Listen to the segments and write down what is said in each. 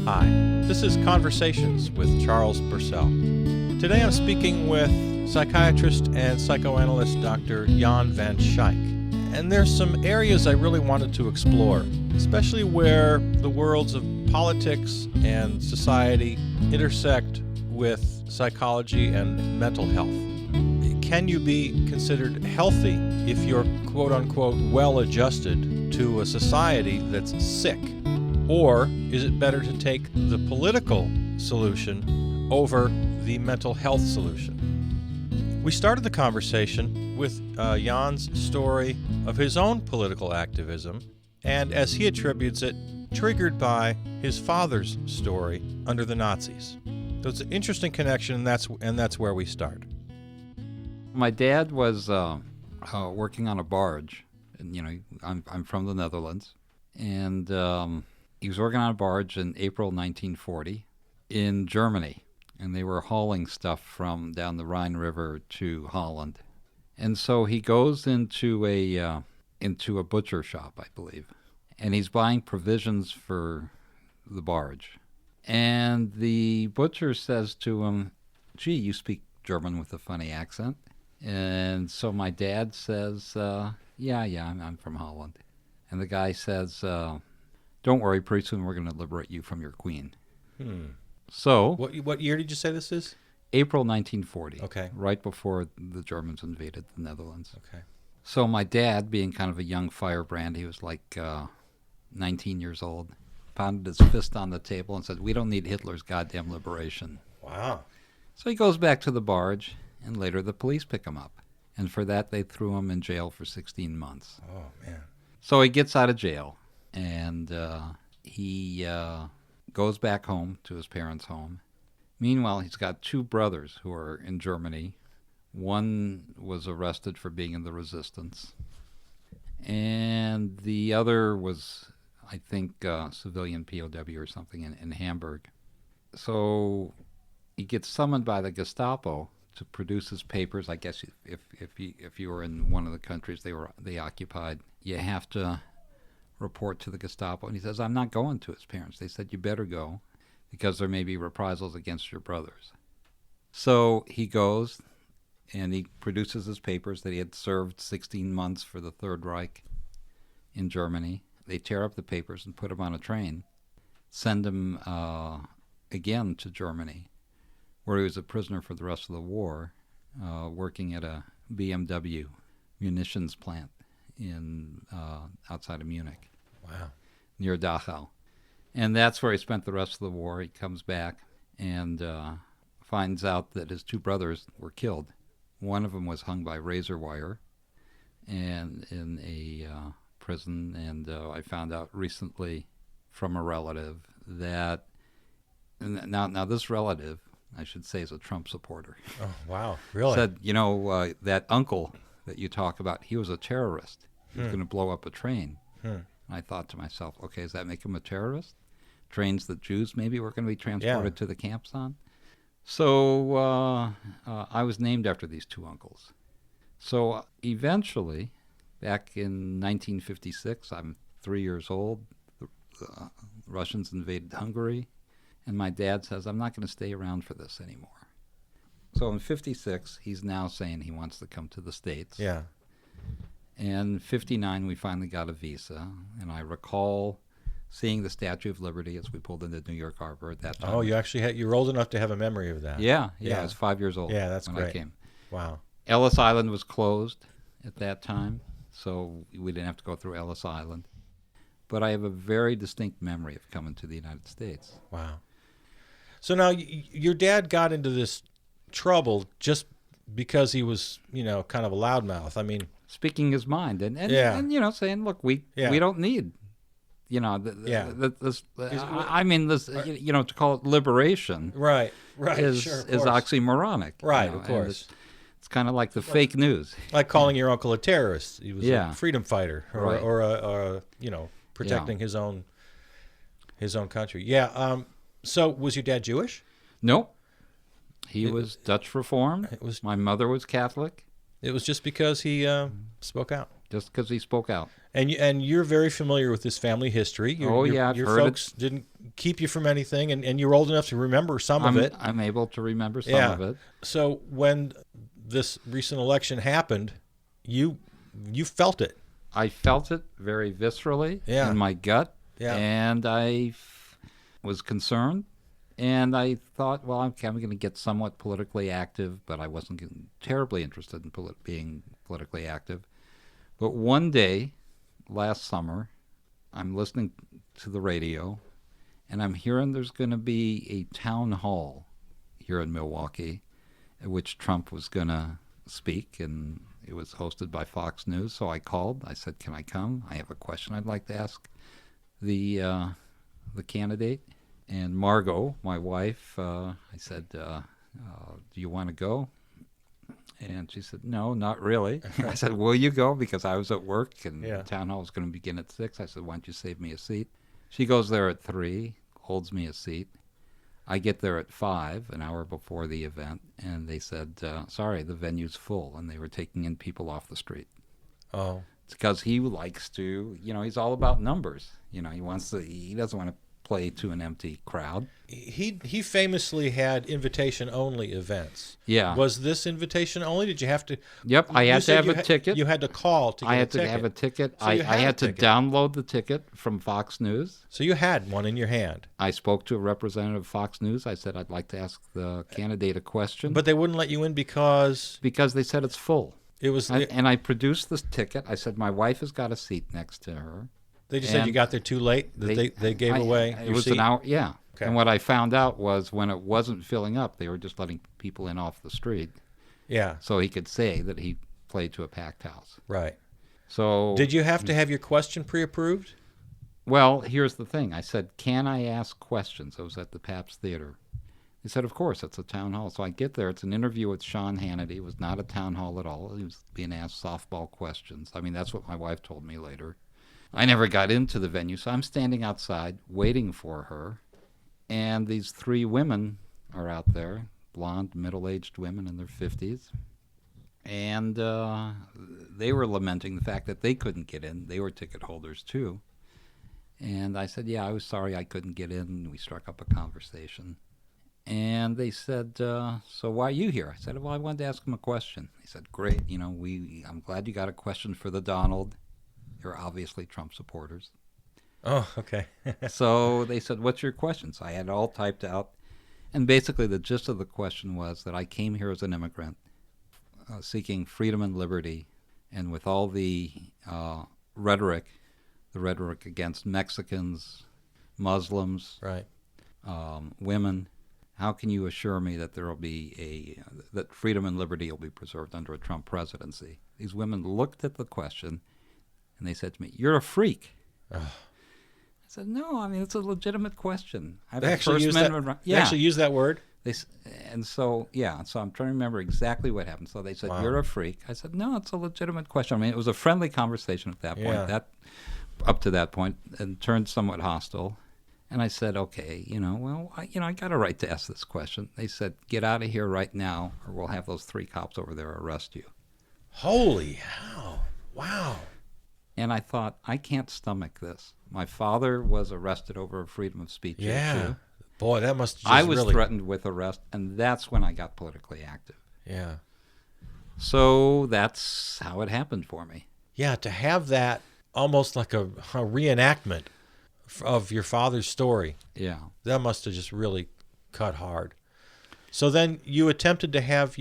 Hi, this is Conversations with Charles Bursell. Today I'm speaking with psychiatrist and psychoanalyst Dr. Jan van Schaik. And there's some areas I really wanted to explore, especially where the worlds of politics and society intersect with psychology and mental health. Can you be considered healthy if you're quote-unquote well-adjusted to a society that's sick? Or is it better to take the political solution over the mental health solution? We started the conversation with Jan's story of his own political activism, and as he attributes it, triggered by his father's story under the Nazis. So it's an interesting connection, and that's where we start. My dad was working on a barge, and I'm from the Netherlands, and he was working on a barge in April 1940 in Germany, and they were hauling stuff from down the Rhine River to Holland. And so he goes into a butcher shop, I believe, and he's buying provisions for the barge. And the butcher says to him, "Gee, you speak German with a funny accent." And so my dad says, yeah, I'm from Holland. And the guy says, "Don't worry, pretty soon we're going to liberate you from your queen." So, What year did you say this is? April 1940. Okay. Right before the Germans invaded the Netherlands. Okay. So my dad, being kind of a young firebrand, he was like 19 years old, pounded his fist on the table and said, "We don't need Hitler's goddamn liberation." Wow. So he goes back to the barge, and later the police pick him up. And for that, they threw him in jail for 16 months. Oh, man. So he gets out of jail, and he goes back home to his parents' home. Meanwhile, he's got two brothers who are in Germany. One was arrested for being in the resistance, and the other was, I think, civilian POW or something in Hamburg. So he gets summoned by the Gestapo to produce his papers. I guess if you were in one of the countries they occupied, you have to report to the Gestapo. And he says, "I'm not going to." His parents, they said, "You better go, because there may be reprisals against your brothers." So he goes, and he produces his papers that he had served 16 months for the Third Reich in Germany. They tear up the papers and put him on a train, send him again to Germany, where he was a prisoner for the rest of the war, working at a BMW munitions plant in outside of Munich. Wow. Near Dachau. And that's where he spent the rest of the war. He comes back and finds out that his two brothers were killed. One of them was hung by razor wire and in a prison. And I found out recently from a relative that now this relative, I should say, is a Trump supporter. Oh, wow. Really? Said, that uncle that you talk about, he was a terrorist. He was going to blow up a train. I thought to myself, okay, does that make him a terrorist? Trains that Jews maybe were going to be transported to the camps on? So I was named after these two uncles. So eventually, back in 1956, I'm 3 years old. The Russians invaded Hungary. And my dad says, "I'm not going to stay around for this anymore." So in 56, he's now saying he wants to come to the States. Yeah. And 59, we finally got a visa. And I recall seeing the Statue of Liberty as we pulled into New York Harbor at that time. Oh, you're old enough to have a memory of that. Yeah. I was 5 years old. Yeah, that's when great. I came. Wow. Ellis Island was closed at that time, so we didn't have to go through Ellis Island. But I have a very distinct memory of coming to the United States. Wow. So now your dad got into this trouble just because he was, kind of a loudmouth. I mean, speaking his mind and saying, "Look, we don't need, this. I mean, this, to call it liberation, right, is oxymoronic, right? Of course, it's kind of like the fake news, like calling your uncle a terrorist. He was a freedom fighter, or protecting his own country. Yeah. So was your dad Jewish? Nope. He was Dutch Reformed. My mother was Catholic. It was just because he spoke out. just because he spoke out. And you're very familiar with this family history. I've your heard folks didn't keep you from anything, and you're old enough to remember some of it. I'm able to remember some of it. So when this recent election happened, you felt it. I felt it very viscerally in my gut, and I was concerned. And I thought, well, I'm going to get somewhat politically active, but I wasn't terribly interested in being politically active. But one day, last summer, I'm listening to the radio, and I'm hearing there's going to be a town hall here in Milwaukee at which Trump was going to speak, and it was hosted by Fox News. So I called. I said, can I come? I have a question I'd like to ask the candidate. And Margot, my wife, I said, do you want to go? And she said, no, not really. I said, will you go? Because I was at work, and the town hall was going to begin at 6. I said, why don't you save me a seat? She goes there at 3, holds me a seat. I get there at 5, an hour before the event, and they said, sorry, the venue's full, and they were taking in people off the street. Oh. It's because he likes to, he's all about numbers. He doesn't want to play to an empty crowd. He famously had invitation-only events. Yeah. Was this invitation only? Did you have to? Yep, I had to have a ticket. You had to call to get I had a ticket. to have a ticket. So I had had a to ticket. download the ticket from Fox News. So you had one in your hand. I spoke to a representative of Fox News. I said, I'd like to ask the candidate a question. But they wouldn't let you in because they said it's full. It was. And I produced this ticket. I said, my wife has got a seat next to her. They just said you got there too late. That they gave away your It was seat? an hour. Yeah. Okay. And what I found out was when it wasn't filling up, they were just letting people in off the street. Yeah. So he could say that he played to a packed house. Right. So did you have to have your question pre-approved? Well, here's the thing. I said, can I ask questions? I was at the Pabst Theater. He said, of course, it's a town hall. So I get there. It's an interview with Sean Hannity. It was not a town hall at all. He was being asked softball questions. I mean, that's what my wife told me later. I never got into the venue, so I'm standing outside waiting for her. And these 3 women are out there, blonde, middle-aged women in their 50s. And they were lamenting the fact that they couldn't get in. They were ticket holders, too. And I said, I was sorry I couldn't get in. And we struck up a conversation. And they said, so why are you here? I said, well, I wanted to ask him a question. They said, great. I'm glad you got a question for the Donald. You're obviously Trump supporters. Oh, okay. So they said, what's your question? So I had it all typed out. And basically the gist of the question was that I came here as an immigrant seeking freedom and liberty. And with all the rhetoric against Mexicans, Muslims, Right. Women, how can you assure me that there will be that freedom and liberty will be preserved under a Trump presidency? These women looked at the question and they said to me, you're a freak. I said, no, I mean, it's a legitimate question. They actually use that word? So I'm trying to remember exactly what happened. So they said, you're a freak. I said, no, it's a legitimate question. I mean, it was a friendly conversation at that point, up to that point, and turned somewhat hostile. And I said, okay, I got a right to ask this question. They said, get out of here right now, or we'll have those 3 cops over there arrest you. Holy hell. Wow. And I thought, I can't stomach this. My father was arrested over a freedom of speech issue. Boy, that must just I was threatened with arrest, and that's when I got politically active. Yeah. So that's how it happened for me. Yeah, to have that almost like a reenactment of your father's story. Yeah. That must have just really cut hard. So then you attempted to have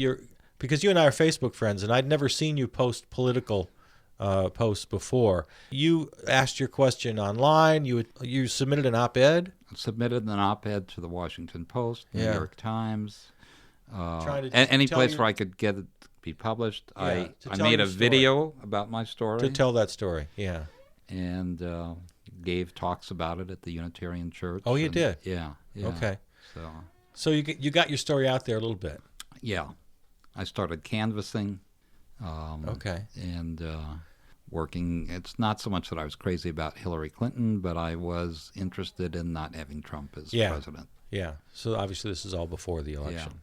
because you and I are Facebook friends, and I'd never seen you post political posts before. You asked your question online. You submitted an op-ed? Submitted an op-ed to the Washington Post, New York Times, any place where I could get it to be published. I made a video about my story. To tell that story, and gave talks about it at the Unitarian Church. Oh, you did? Yeah. Okay. So you got your story out there a little bit. Yeah. I started canvassing. And working. It's not so much that I was crazy about Hillary Clinton, but I was interested in not having Trump as president. Yeah. So obviously this is all before the election.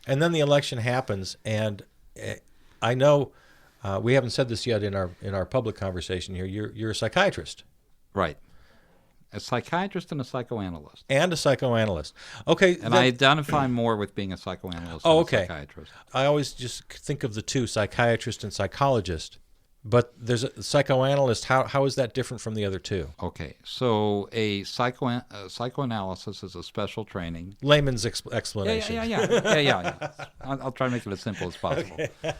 And then the election happens, and I know We haven't said this yet in our public conversation here. You're a psychiatrist. Right. A psychiatrist and a psychoanalyst. And a psychoanalyst. Okay. And I identify more with being a psychoanalyst than a psychiatrist. I always just think of the two, psychiatrist and psychologist. But there's a psychoanalyst. How is that different from the other two? Okay. So a psychoanalysis is a special training. Layman's explanation. Yeah. I'll try to make it as simple as possible. Okay.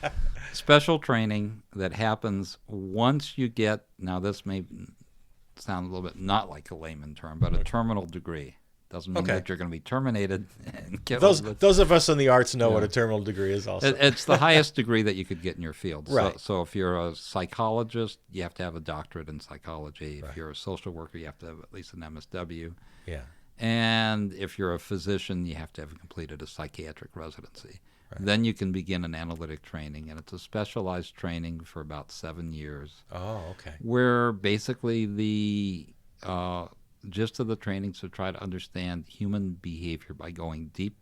Special training that happens once you get, now this may sound a little bit not like a layman term, but a terminal degree. Doesn't mean that you're going to be terminated. And those of us in the arts know what a terminal degree is also. It's the highest degree that you could get in your field. Right. So if you're a psychologist, you have to have a doctorate in psychology. Right. If you're a social worker, you have to have at least an MSW. Yeah. And if you're a physician, you have to have completed a psychiatric residency. Right. Then you can begin an analytic training, and it's a specialized training for about 7 years. Oh, okay. Where basically the gist of the training is to try to understand human behavior by going deep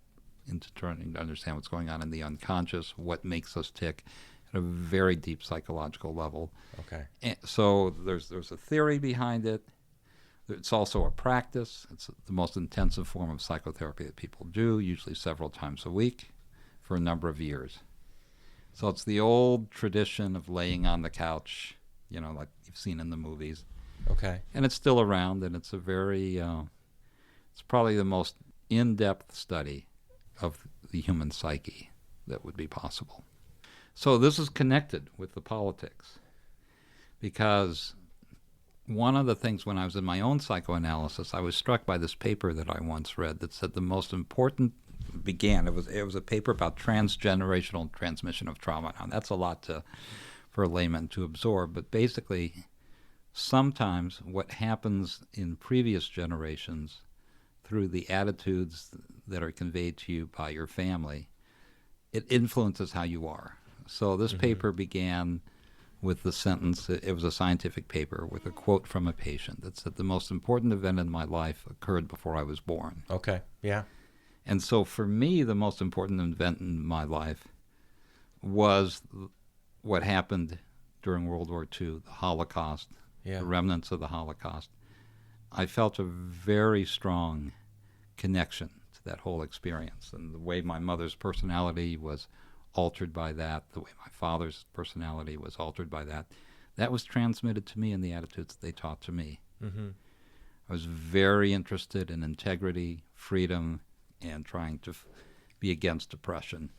into trying to understand what's going on in the unconscious, what makes us tick at a very deep psychological level. Okay. And so there's a theory behind it. It's also a practice. It's the most intensive form of psychotherapy that people do, usually several times a week for a number of years. So it's the old tradition of laying on the couch, like you've seen in the movies. Okay. And it's still around, and it's a very, it's probably the most in-depth study of the human psyche that would be possible. So this is connected with the politics, because one of the things when I was in my own psychoanalysis, I was struck by this paper that I once read that said the most important it was a paper about transgenerational transmission of trauma. Now, that's a lot for a layman to absorb, but basically, sometimes what happens in previous generations through the attitudes that are conveyed to you by your family, it influences how you are. So this paper began with the sentence, it was a scientific paper, with a quote from a patient that said, the most important event in my life occurred before I was born. Okay, yeah. And so for me, the most important event in my life was what happened during World War II, the Holocaust, the remnants of the Holocaust. I felt a very strong connection to that whole experience, and the way my mother's personality was altered by that, the way my father's personality was altered by that, that was transmitted to me in the attitudes they taught to me. Mm-hmm. I was very interested in integrity, freedom, and trying to be against oppression.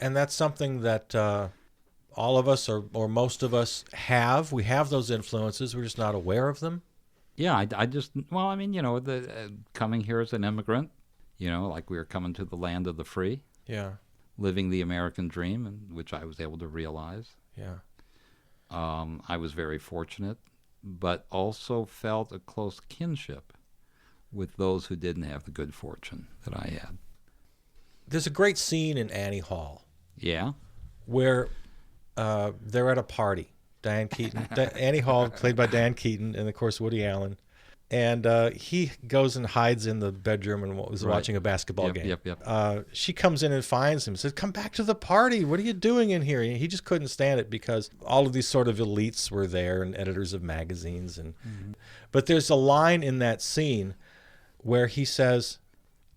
And that's something that all of us or most of us have. We have those influences. We're just not aware of them. Yeah, coming here as an immigrant, like we were coming to the land of the free. Yeah. Living the American dream, which I was able to realize. Yeah. I was very fortunate, but also felt a close kinship with those who didn't have the good fortune that I had. There's a great scene in Annie Hall. Yeah. Where they're at a party. Diane Keaton, Annie Hall, played by Diane Keaton, and of course Woody Allen. And he goes and hides in the bedroom and was watching a basketball game. Yep. She comes in and finds him and says, "Come back to the party. What are you doing in here?" And he just couldn't stand it because all of these sort of elites were there and editors of magazines. But there's a line in that scene where he says,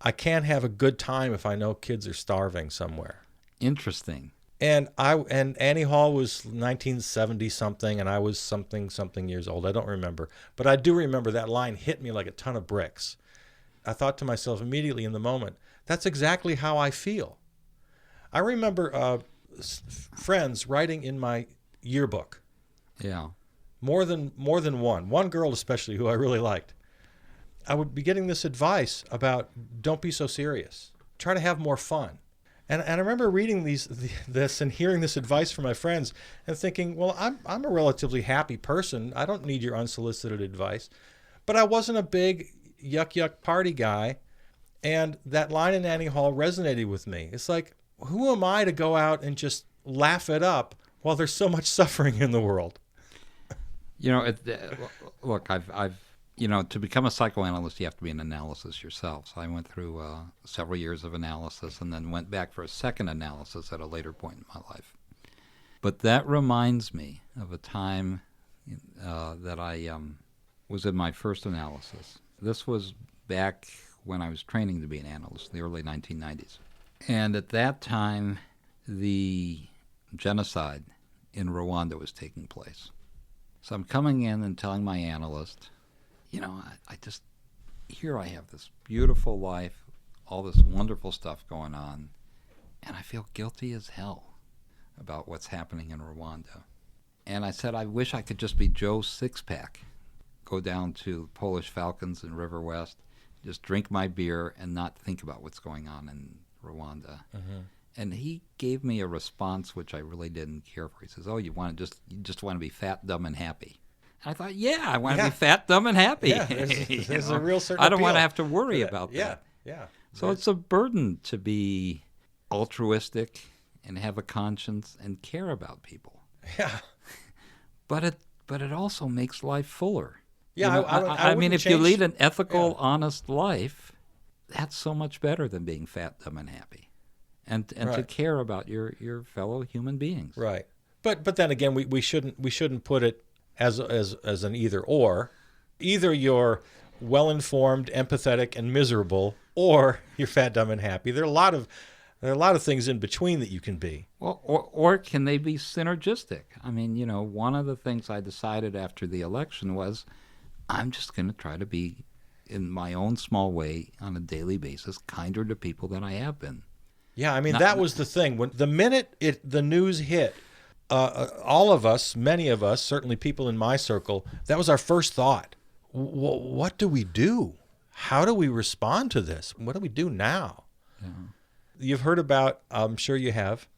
"I can't have a good time if I know kids are starving somewhere." Interesting. And Annie Hall was 1970 something, and I was something years old. I don't remember, but I do remember that line hit me like a ton of bricks. I thought to myself immediately in the moment, that's exactly how I feel. I remember friends writing in my yearbook. Yeah. More than one girl especially who I really liked. I would be getting this advice about don't be so serious. Try to have more fun. And I remember reading this and hearing this advice from my friends and thinking, well, I'm a relatively happy person. I don't need your unsolicited advice. But I wasn't a big yuck party guy. And that line in Annie Hall resonated with me. It's like, who am I to go out and just laugh it up while there's so much suffering in the world? Look, I've to become a psychoanalyst, you have to be an analysis yourself. So I went through several years of analysis and then went back for a second analysis at a later point in my life. But that reminds me of a time that I was in my first analysis. This was back when I was training to be an analyst in the early 1990s. And at that time, the genocide in Rwanda was taking place. So I'm coming in and telling my analyst, I just, here I have this beautiful life, all this wonderful stuff going on, and I feel guilty as hell about what's happening in Rwanda. And I said, I wish I could just be Joe Sixpack, go down to Polish Falcons in River West, just drink my beer and not think about what's going on in Rwanda. Mm-hmm. And he gave me a response which I really didn't care for. He says, "Oh, you just want to be fat, dumb, and happy." And I thought, yeah, I want to be fat, dumb, and happy. Yeah, there's a real certain I don't appeal want to have to worry about that. Yeah. So it's a burden to be altruistic and have a conscience and care about people. Yeah. But it also makes life fuller. Yeah, I mean, if you lead an ethical, honest life, that's so much better than being fat, dumb, and happy. And to care about your fellow human beings. Right. But then again, we shouldn't put it as an either or. Either you're well-informed, empathetic, and miserable, or you're fat, dumb, and happy. There are a lot of things in between that you can be. Well, or can they be synergistic? I mean, one of the things I decided after the election was I'm just going to try to be, in my own small way, on a daily basis, kinder to people than I have been. Yeah, I mean, that was the thing. When the minute the news hit, all of us, many of us, certainly people in my circle, that was our first thought. What do we do? How do we respond to this? What do we do now? Yeah. You've heard about, I'm sure you have,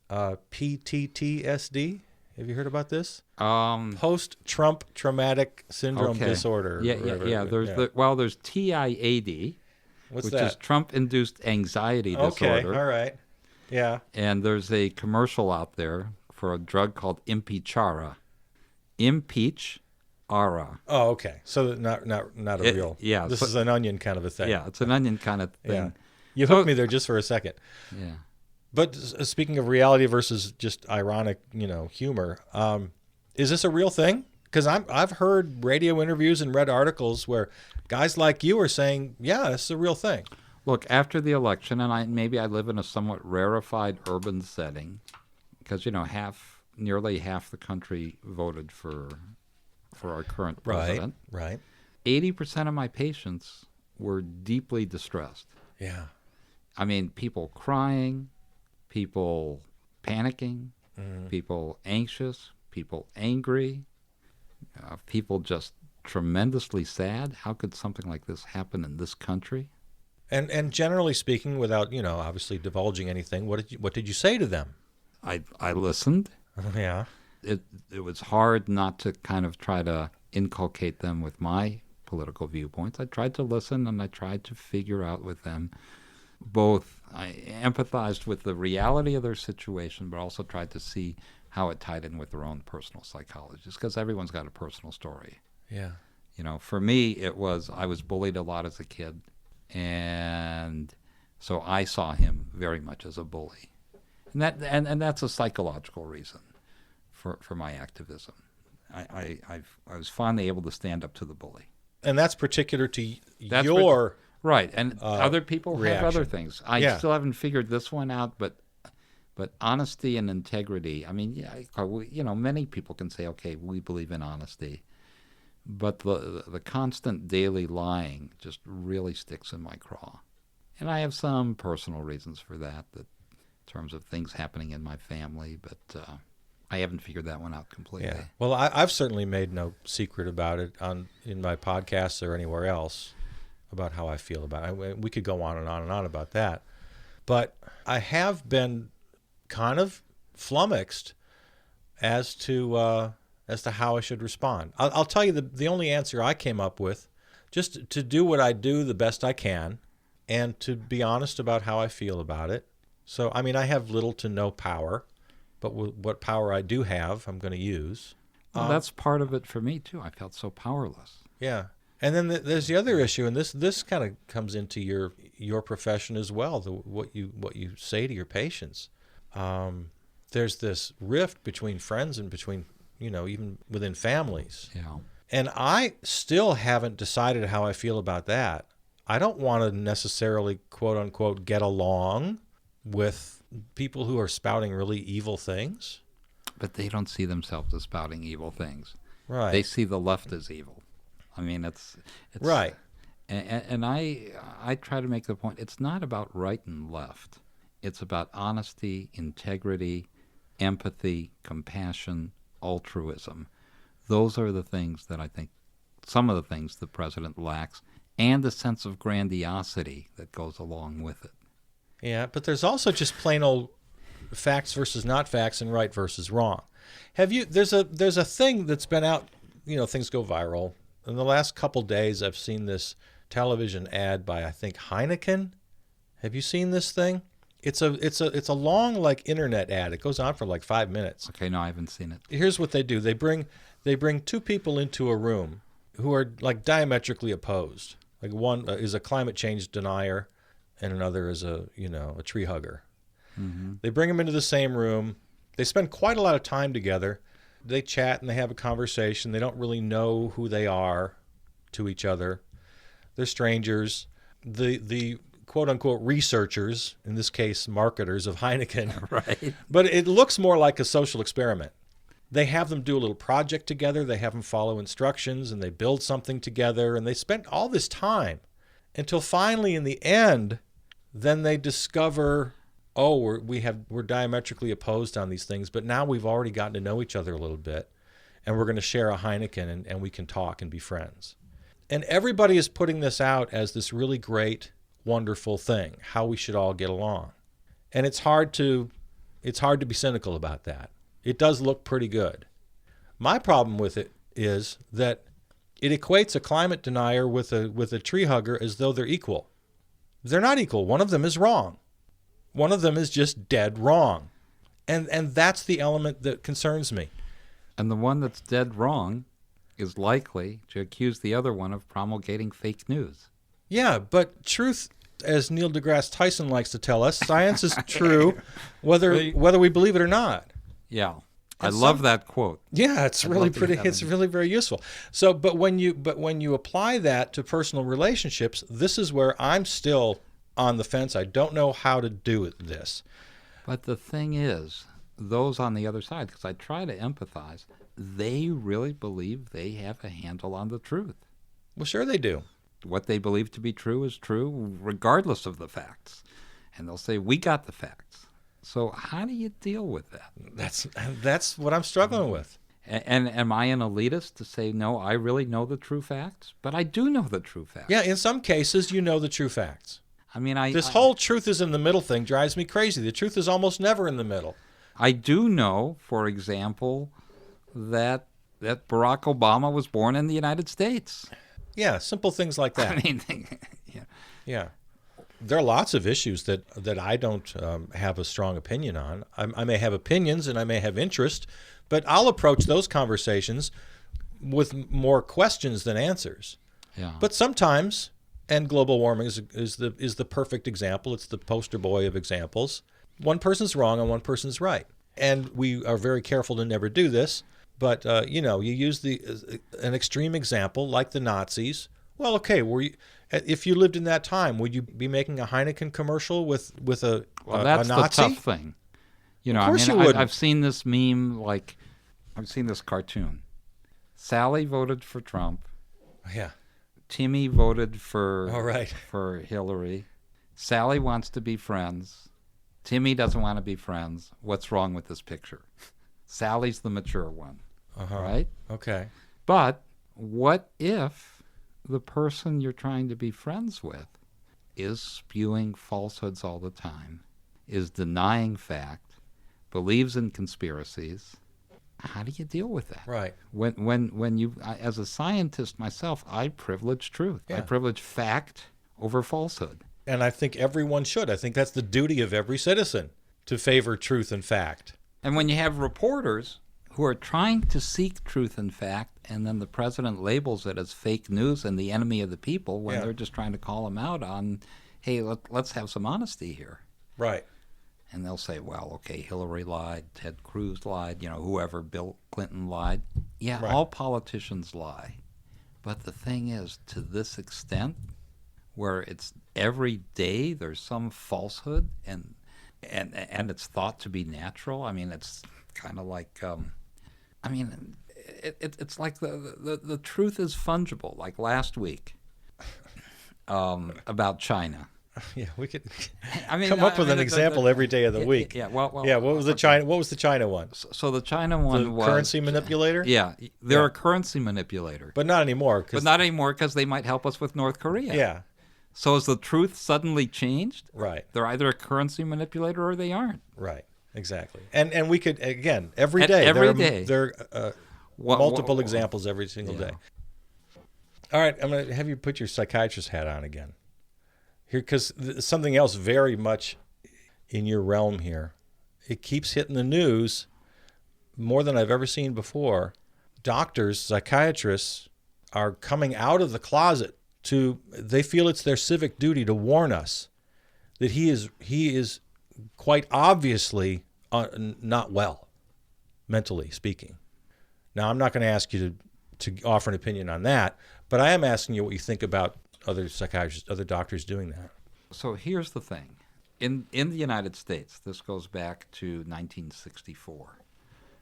PTTSD. Have you heard about this? Post-Trump traumatic syndrome disorder. Yeah. There's TIAD, which is Trump-induced anxiety disorder. Okay, all right. Yeah. And there's a commercial out there for a drug called Impeachara. Impeach-ara. Oh, okay. So not a real. Yeah. This is an onion kind of a thing. Yeah, it's an onion kind of thing. Yeah. You hooked me there just for a second. Yeah. But speaking of reality versus just ironic, humor, is this a real thing? Because I've heard radio interviews and read articles where guys like you are saying, yeah, this is a real thing. Look, after the election, and maybe I live in a somewhat rarefied urban setting, because nearly half the country voted for our current president. Right. 80% of my patients were deeply distressed. Yeah. I mean, people crying, people panicking, people anxious, people angry, people just tremendously sad. How could something like this happen in this country? And generally speaking, without obviously divulging anything, what did you say to them? I listened. Yeah. It was hard not to kind of try to inculcate them with my political viewpoints. I tried to listen and I tried to figure out with them both. I empathized with the reality of their situation, but also tried to see how it tied in with their own personal psychology, because everyone's got a personal story. Yeah. For me, it was I was bullied a lot as a kid, and so I saw him very much as a bully, and that's a psychological reason for my activism. I was finally able to stand up to the bully, and that's particular to your. Right, and other people reaction. have other things. I still haven't figured this one out, but honesty and integrity. I mean, many people can say, okay, we believe in honesty, but the constant daily lying just really sticks in my craw. And I have some personal reasons for that in terms of things happening in my family, but I haven't figured that one out completely. Yeah. Well, I've certainly made no secret about it in my podcasts or anywhere else, about how I feel about it. We could go on and on and on about that. But I have been kind of flummoxed as to how I should respond. I'll tell you the only answer I came up with, just to do what I do the best I can and to be honest about how I feel about it. So, I mean, I have little to no power, but what power I do have, I'm going to use. Well, that's part of it for me, too. I felt so powerless. Yeah. And then there's the other issue, and this kind of comes into your profession as well. What you say to your patients. there's this rift between friends and between, even within families. Yeah. And I still haven't decided how I feel about that. I don't want to necessarily, quote unquote, get along with people who are spouting really evil things. But they don't see themselves as spouting evil things. Right. They see the left as evil. I mean, it's right. And I try to make the point, it's not about right and left. It's about honesty, integrity, empathy, compassion, altruism. Those are the things that I think, some of the things the president lacks, and the sense of grandiosity that goes along with it. Yeah, but there's also just plain old facts versus not facts and right versus wrong. There's a thing that's been out, things go viral. In the last couple days, I've seen this television ad by, I think, Heineken. Have you seen this thing? It's a long, like, internet ad. It goes on for like 5 minutes. Okay, no, I haven't seen it. Here's what they do. They bring two people into a room who are, like, diametrically opposed. Like, one is a climate change denier and another is a tree hugger. Mm-hmm. They bring them into the same room. They spend quite a lot of time together. They chat and they have a conversation. They don't really know who they are to each other. They're strangers. The quote-unquote researchers, in this case marketers of Heineken, Right. But it looks more like a social experiment. They have them do a little project together. They have them follow instructions, and they build something together. And they spent all this time until finally, in the end, then they discover, we're diametrically opposed on these things, but now we've already gotten to know each other a little bit, and we're going to share a Heineken, and we can talk and be friends. And everybody is putting this out as this really great, wonderful thing, how we should all get along. And it's hard to be cynical about that. It does look pretty good. My problem with it is that it equates a climate denier with a tree hugger as though they're equal. They're not equal. One of them is wrong. One of them is just dead wrong. And that's the element that concerns me. And the one that's dead wrong is likely to accuse the other one of promulgating fake news. Yeah, but truth, as Neil deGrasse Tyson likes to tell us, science is true whether we believe it or not. Yeah. I love that quote. Yeah, it's really very useful. So, but when you apply that to personal relationships, this is where I'm still on the fence. I don't know how to do this. But the thing is, those on the other side, because I try to empathize, they really believe they have a handle on the truth. Well, sure they do. What they believe to be true is true regardless of the facts. And they'll say, we got the facts. So how do you deal with that? That's what I'm struggling with. And am I an elitist to say, no, I really know the true facts? But I do know the true facts. Yeah, in some cases, you know the true facts. I mean, This whole truth is in the middle thing drives me crazy. The truth is almost never in the middle. I do know, for example, that Barack Obama was born in the United States. Yeah, simple things like that. I mean, yeah. There are lots of issues that I don't have a strong opinion on. I may have opinions and I may have interest, but I'll approach those conversations with more questions than answers. Yeah. But sometimes, and global warming is the perfect example. It's the poster boy of examples. One person's wrong and one person's right, and we are very careful to never do this. But you use an extreme example like the Nazis. Well, okay, if you lived in that time, would you be making a Heineken commercial with a that's Nazi? The tough thing. You know, Of course you wouldn't. I've seen this meme, I've seen this cartoon. Sally voted for Trump. Yeah. Timmy voted for right. for Hillary. Sally wants to be friends. Timmy doesn't want to be friends. What's wrong with this picture? Sally's the mature one, right? Okay. But what if the person you're trying to be friends with is spewing falsehoods all the time, is denying fact, believes in conspiracies? How do you deal with that? Right. When you, as a scientist myself, I privilege truth. Yeah. I privilege fact over falsehood. And I think everyone should. I think that's the duty of every citizen, to favor truth and fact. And when you have reporters who are trying to seek truth and fact, and then the president labels it as fake news and the enemy of the people when they're just trying to call them out on, hey, let's have some honesty here. Right. And they'll say, well, okay, Hillary lied, Ted Cruz lied, whoever, Bill Clinton lied. Yeah, Right. all politicians lie. But the thing is, to this extent, where it's every day there's some falsehood and it's thought to be natural. I mean, it's kind of like, it's like the truth is fungible. Like last week, about China. Yeah, we could I come up with an example every day of the week. Yeah, well, yeah. What was the China? What was the China one? So the China one was currency manipulator. Yeah, they're a currency manipulator, but not anymore. But not anymore because they might help us with North Korea. Yeah. So has the truth suddenly changed? Right. They're either a currency manipulator or they aren't. Right. Exactly. And we could again every day. There are multiple examples every single day. All right, I'm going to have you put your psychiatrist hat on again. Here, because something else very much in your realm here. It keeps hitting the news more than I've ever seen before. Doctors, psychiatrists are coming out of the closet they feel it's their civic duty to warn us that he is quite obviously not well, mentally speaking. Now, I'm not going to ask you to offer an opinion on that, but I am asking you what you think about other psychiatrists, other doctors doing that. So here's the thing. In the United States, this goes back to 1964,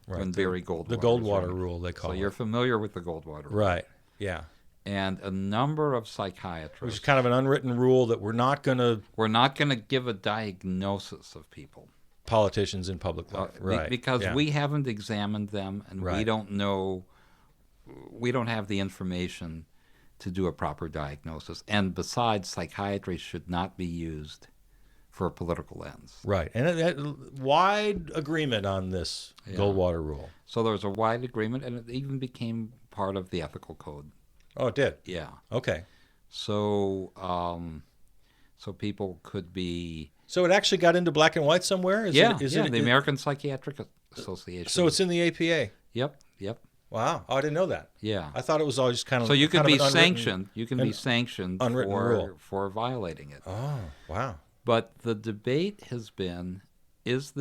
when Barry Goldwater. The Goldwater rule, they call it. So you're familiar with the Goldwater rule. Right, yeah. And a number of psychiatrists... Which is kind of an unwritten rule that we're not going to give a diagnosis of people. Politicians in public life, right. Because we haven't examined them, and we don't know... We don't have the information to do a proper diagnosis. And besides, psychiatry should not be used for a political ends. Right. And wide agreement on this Goldwater rule. So there was a wide agreement, and it even became part of the ethical code. Oh, it did? Yeah. Okay. So so people could be... So it actually got into black and white somewhere? The American Psychiatric Association. So it's in the APA? Yep. Wow. Oh, I didn't know that. Yeah. I thought it was all just kind of... So you could be sanctioned. Unwritten rule. For violating it. Oh, wow. But the debate has been, is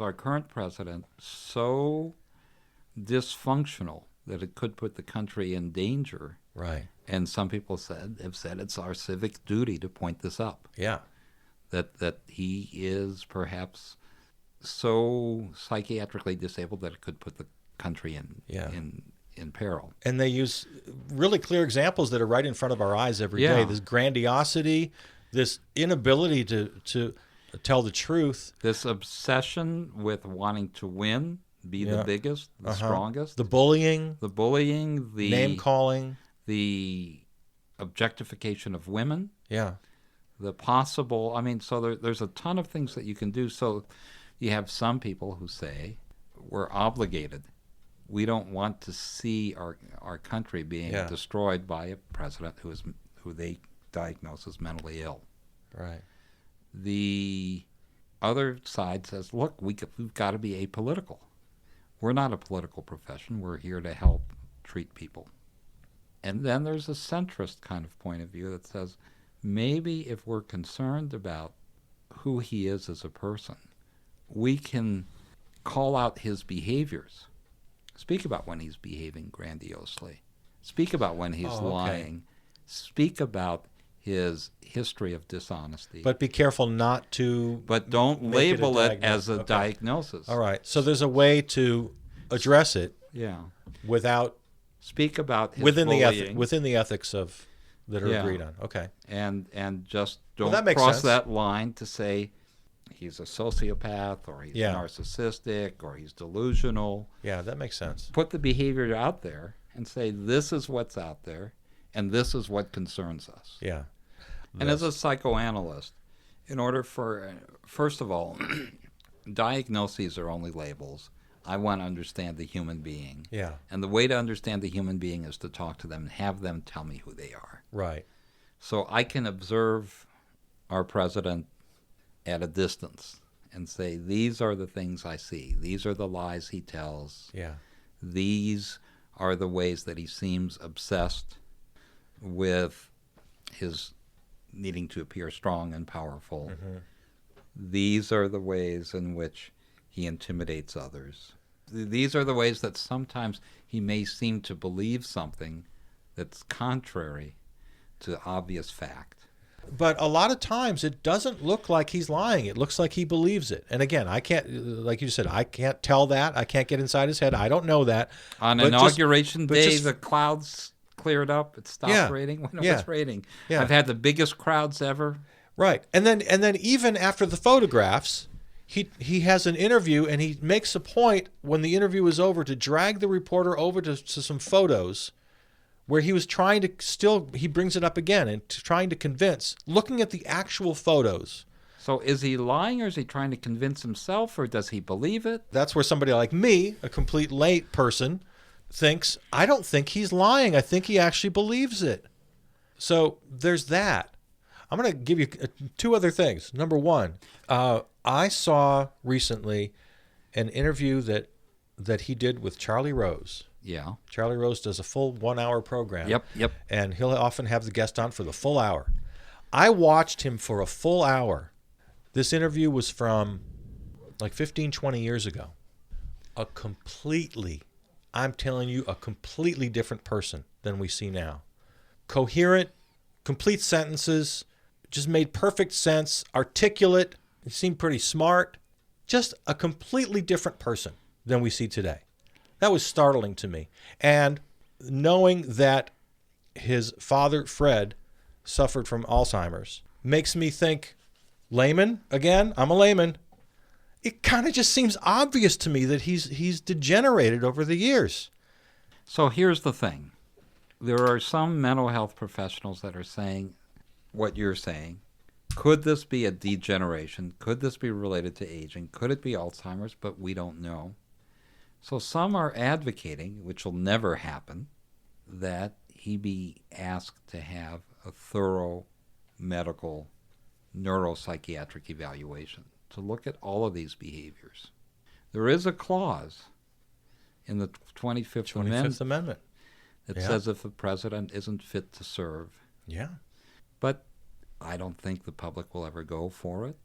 our current president so dysfunctional that it could put the country in danger? Right. And some people have said it's our civic duty to point this up. Yeah. That he is perhaps so psychiatrically disabled that it could put the country in peril. And they use really clear examples that are right in front of our eyes every day. This grandiosity, this inability to tell the truth. This obsession with wanting to win, be the biggest, the strongest. The bullying. The name-calling. The objectification of women. Yeah. The possible... so there's a ton of things that you can do. So you have some people who say, we're obligated. We don't want to see our country being destroyed by a president who they diagnose as mentally ill. Right. The other side says, look, we've got to be apolitical. We're not a political profession. We're here to help treat people. And then there's a centrist kind of point of view that says, maybe if we're concerned about who he is as a person, we can call out his behaviors. Speak about when he's behaving grandiosely. Speak about when he's lying. Speak about his history of dishonesty. But be careful not to... But don't label it as a diagnosis. All right. So there's a way to address it without... Speak about his within bullying. Within the ethics that are agreed on. Okay. And just don't cross that line to say... he's a sociopath, or he's narcissistic, or he's delusional. Yeah, that makes sense. Put the behavior out there and say, this is what's out there, and this is what concerns us. Yeah. And as a psychoanalyst, in order for, first of all, diagnoses are only labels. I want to understand the human being. Yeah. And the way to understand the human being is to talk to them and have them tell me who they are. Right. So I can observe our president at a distance and say, these are the things I see. These are the lies he tells. Yeah. These are the ways that he seems obsessed with his needing to appear strong and powerful. These are the ways in which he intimidates others. These are the ways that sometimes he may seem to believe something that's contrary to obvious fact. But a lot of times it doesn't look like he's lying. It looks like he believes it. And again, I can't, like you said, I can't tell that. I can't get inside his head. I don't know that. On Inauguration Day, the clouds cleared up. It stopped raining when it was raining. Yeah. I've had the biggest crowds ever. Right. And then even after the photographs, he has an interview, and he makes a point when the interview is over to drag the reporter over to some photos where he was trying to he brings it up again and trying to convince, looking at the actual photos. So is he lying, or is he trying to convince himself, or does he believe it? That's where somebody like me, a complete late person, thinks, I don't think he's lying. I think he actually believes it. So there's that. I'm going to give you two other things. Number one, I saw recently an interview that he did with Charlie Rose. Yeah. Charlie Rose does a full 1 hour program. Yep. And he'll often have the guest on for the full hour. I watched him for a full hour. This interview was from like 15, 20 years ago. I'm telling you, a completely different person than we see now. Coherent, complete sentences, just made perfect sense, articulate, seemed pretty smart. Just a completely different person than we see today. That was startling to me. And knowing that his father, Fred, suffered from Alzheimer's makes me think, layman, again, I'm a layman. It kind of just seems obvious to me that he's degenerated over the years. So here's the thing. There are some mental health professionals that are saying what you're saying. Could this be a degeneration? Could this be related to aging? Could it be Alzheimer's? But we don't know. So some are advocating, which will never happen, that he be asked to have a thorough medical neuropsychiatric evaluation to look at all of these behaviors. There is a clause in the 25th Amendment that says if the president isn't fit to serve. Yeah. But I don't think the public will ever go for it.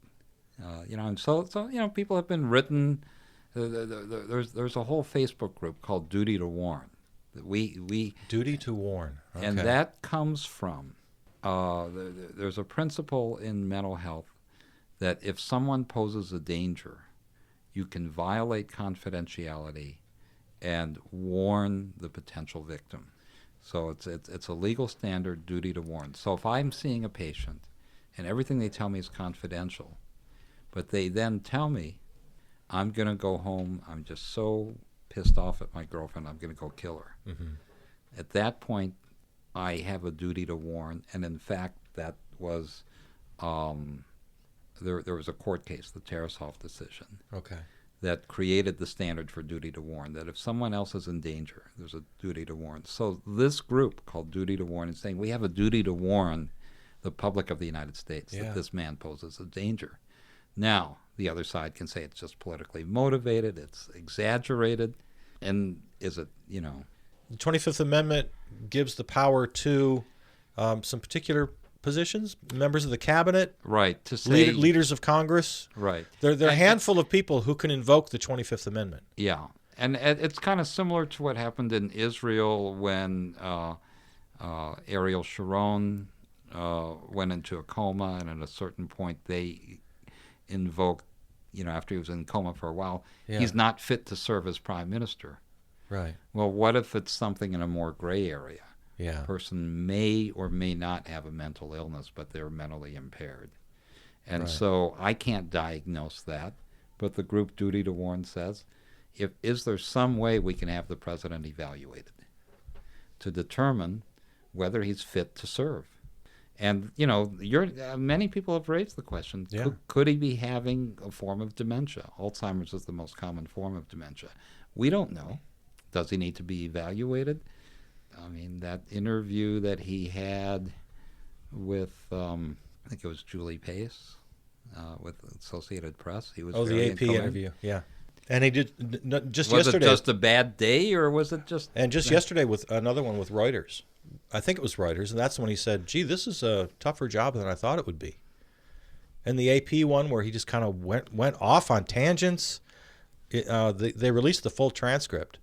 And so people have been written. There's a whole Facebook group called Duty to Warn. Duty to Warn. Okay. And that comes from there's a principle in mental health that if someone poses a danger, you can violate confidentiality and warn the potential victim. So it's a legal standard, duty to warn. So if I'm seeing a patient and everything they tell me is confidential, but they then tell me, I'm going to go home, I'm just so pissed off at my girlfriend, I'm going to go kill her. Mm-hmm. At that point, I have a duty to warn. And in fact, that was, there was a court case, the Tarasov decision, that created the standard for duty to warn, that if someone else is in danger, there's a duty to warn. So this group called Duty to Warn is saying we have a duty to warn the public of the United States that this man poses a danger. Now, the other side can say it's just politically motivated, it's exaggerated, and is it, The 25th Amendment gives the power to some particular positions, members of the cabinet, right? To say leaders of Congress, right? There are a handful of people who can invoke the 25th Amendment. Yeah, and it's kind of similar to what happened in Israel when Ariel Sharon went into a coma, and at a certain point they invoked, after he was in coma for a while, he's not fit to serve as prime minister. Right. Well, what if it's something in a more gray area? Yeah. A person may or may not have a mental illness, but they're mentally impaired. And so I can't diagnose that, but the group Duty to Warn says, is there some way we can have the president evaluated to determine whether he's fit to serve? And, many people have raised the question, could he be having a form of dementia? Alzheimer's is the most common form of dementia. We don't know. Does he need to be evaluated? I mean, that interview that he had with, I think it was Julie Pace with Associated Press. He was the AP interview, yeah. And he did just was yesterday. Was it just a bad day, or was it just... And just yesterday with another one with Reuters. I think it was Reuters, and that's when he said, gee, this is a tougher job than I thought it would be. And the AP one where he just kind of went off on tangents, they released the full transcript,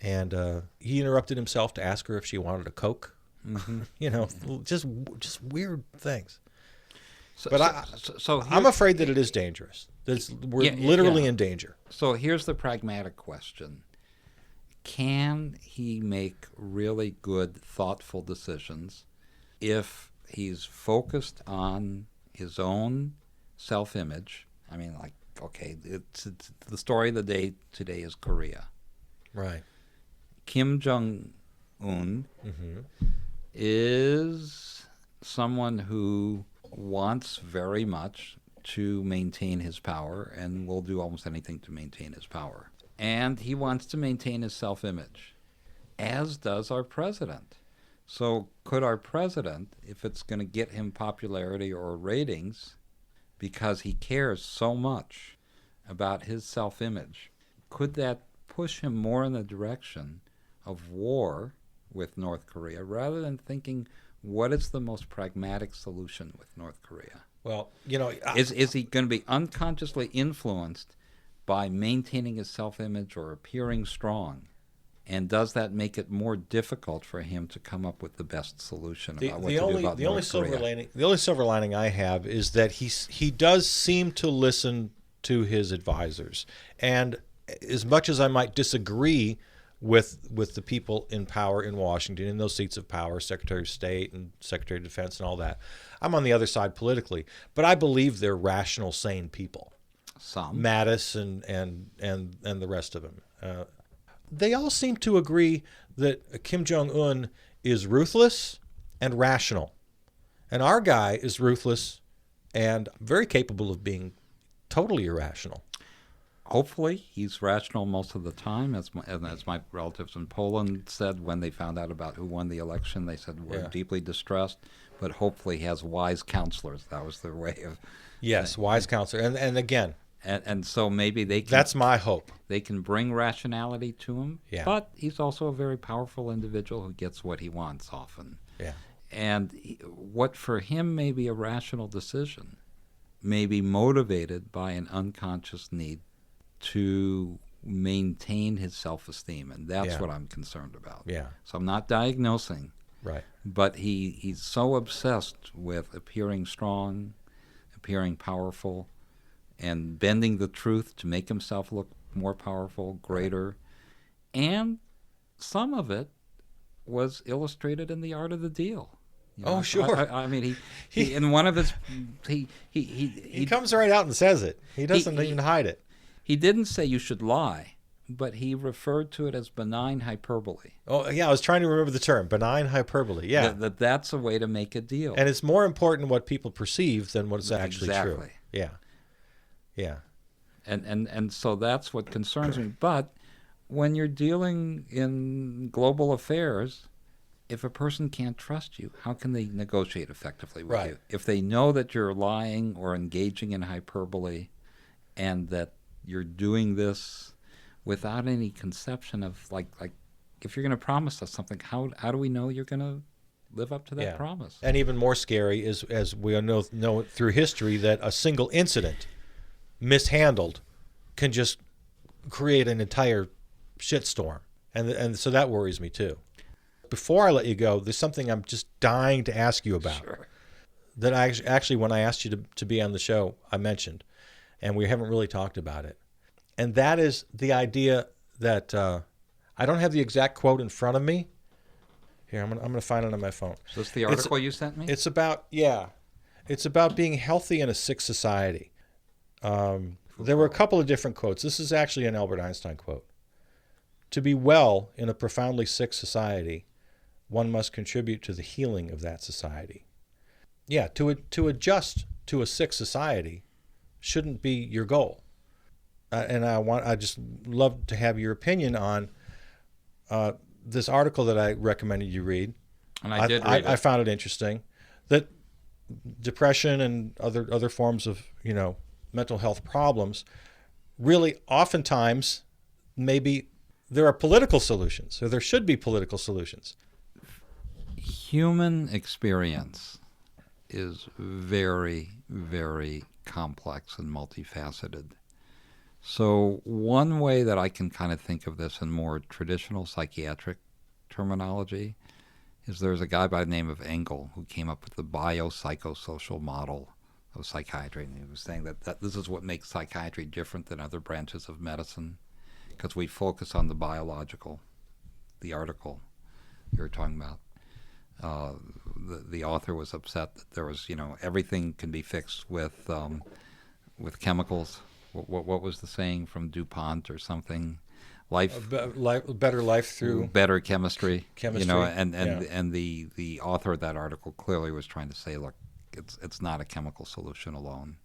and he interrupted himself to ask her if she wanted a Coke. Mm-hmm. just weird things. So I'm afraid that it is dangerous. We're literally in danger. So here's the pragmatic question. Can he make really good, thoughtful decisions if he's focused on his own self-image? I mean, like, okay, it's the story of the day today is Korea. Right. Kim Jong-un is someone who wants very much to maintain his power and will do almost anything to maintain his power. And he wants to maintain his self-image, as does our president. So could our president, if it's going to get him popularity or ratings, because he cares so much about his self-image, could that push him more in the direction of war with North Korea rather than thinking, what is the most pragmatic solution with North Korea? Well, is he going to be unconsciously influenced by maintaining his self-image or appearing strong? And does that make it more difficult for him to come up with the best solution about what to do about North Korea? The only silver lining I have is that he does seem to listen to his advisors. And as much as I might disagree with the people in power in Washington, in those seats of power, Secretary of State and Secretary of Defense and all that, I'm on the other side politically. But I believe they're rational, sane people. Some. Mattis and the rest of them. They all seem to agree that Kim Jong-un is ruthless and rational. And our guy is ruthless and very capable of being totally irrational. Hopefully, he's rational most of the time. As my relatives in Poland said when they found out about who won the election, they said, we're deeply distressed, but hopefully he has wise counselors. That was their way of... Yes, wise counselor. And again... And so maybe they can... That's my hope. They can bring rationality to him, but he's also a very powerful individual who gets what he wants often. Yeah. And what for him may be a rational decision may be motivated by an unconscious need to maintain his self-esteem, and that's what I'm concerned about. Yeah. So I'm not diagnosing, right? But he's so obsessed with appearing strong, appearing powerful, and bending the truth to make himself look more powerful, greater. And some of it was illustrated in The Art of the Deal. Sure. I mean, he in one of his he comes right out and says it. He doesn't even hide it. He didn't say you should lie, but he referred to it as benign hyperbole. Oh, yeah, I was trying to remember the term, benign hyperbole. Yeah. That's a way to make a deal. And it's more important what people perceive than what's actually true. Exactly. Yeah. Yeah. And so that's what concerns me. But when you're dealing in global affairs, if a person can't trust you, how can they negotiate effectively with you? If they know that you're lying or engaging in hyperbole and that you're doing this without any conception of, like if you're going to promise us something, how do we know you're going to live up to that promise? And even more scary is, as we know through history, that a single incident mishandled can just create an entire shitstorm. And so that worries me too. Before I let you go, there's something I'm just dying to ask you about. Sure. That I actually, when I asked you to be on the show, I mentioned, and we haven't really talked about it. And that is the idea that I don't have the exact quote in front of me. Here, I'm gonna find it on my phone. Is this the article you sent me? It's about being healthy in a sick society. There were a couple of different quotes. This is actually an Albert Einstein quote. To be well in a profoundly sick society, one must contribute to the healing of that society. Yeah, to adjust to a sick society shouldn't be your goal. And I just love to have your opinion on this article that I recommended you read. And I did read it. I found it interesting that depression and other forms of mental health problems really oftentimes maybe there are political solutions, or there should be political solutions. Human experience is very, very complex and multifaceted. So one way that I can kind of think of this in more traditional psychiatric terminology is there's a guy by the name of Engel who came up with the biopsychosocial model of psychiatry. And he was saying that this is what makes psychiatry different than other branches of medicine, because we focus on the biological. The article you were talking about, the author was upset that there was, everything can be fixed with chemicals. What was the saying from DuPont or something? Better life through better chemistry. Chemistry, and the author of that article clearly was trying to say, look, it's not a chemical solution alone.